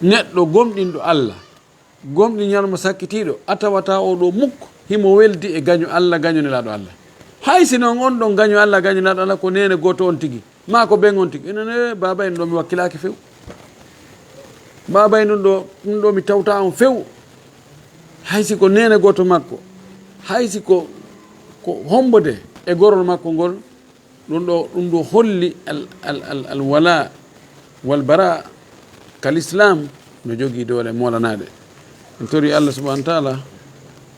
neɗɗo gomɗinɗo allah gomɗi ñalmo sakkitiɗo a tawata oɗo mukko himo weldi e gaño allah gañonelaɗo allah hay si noon on ɗon gaño allah gañonelaɗo allah ko nene goto on tigui ma ko ɓen on tigui enen baba en ɗo mi wakkilaki few babay ɗum ɗo mi tawta on few haysi ko nene goto makko haysi ko hombode e gorol makko ngol ɗum ɗo holli al wala wal bara kal islam no jogui dole molanade en tori Allah subhanahu wa ta'ala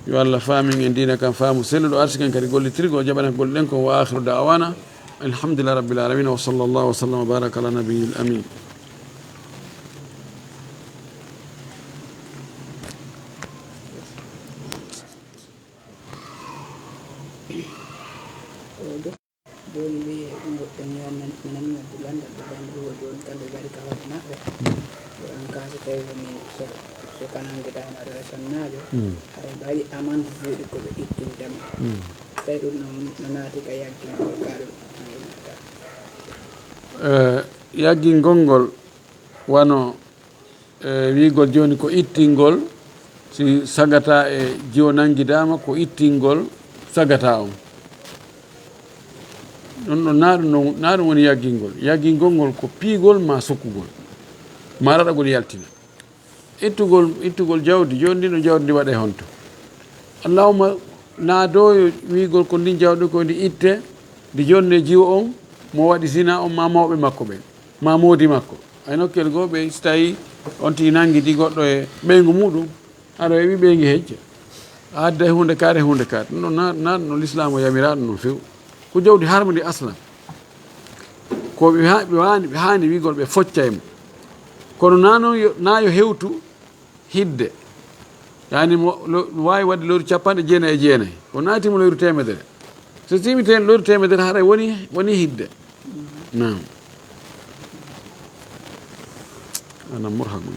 yo Allah faamin en dina kam faamu selluɗo arsiken kadi gollitirgo jaɓanen ko golɗen ko wa akhiru da'wana alhamdulillah rabbil alamin wa sallallahu wa sallam wa baraka ala nabiyil amin. joni wi goɗɗon nanmi gandal ɓe ganduɗo joni kamɓe gari ka waɗanaɓe an ka so tawi komi so kananguedama aɗa resannajo hay mbaɗi amande juuɗi koɓe ittindema tawi ɗum no naati ka yaggingol kaɗum yaggingol ngol wano wigol joni ko ittingol si sagata e jiwo nanguidama ko ittingol sagata on ɗon ɗo na ɗum woni yaggingol ngol ko piigol ma sokkugol ma raɗagol yaltina ittugol jawdi joni ndi no jawdi ndi waɗe honto allahuma naadoyo wigol ko ndin jawdi ko ndi itte ndi jonne jiwo on mo waɗi sina on ma mawɓe makko ɓen ma moodi makko ay nokkel goo ɓe so tawi on ti nanguidi goɗɗo e ɓeygu muɗum aɗa heeɓi ɓeygi hejja adda e hunde kaare ɗum ɗo na no l'islam o yamiraɗum no few ko jawdi harmudi aslan ko ɓe hani wigol ɓe focca e mo kono na yo hewtu hidde yani mo wawi wadde lewru 99 o naatimo lewru 100 so timiten lewru 100 haɗa woni hidde nam ana murhagum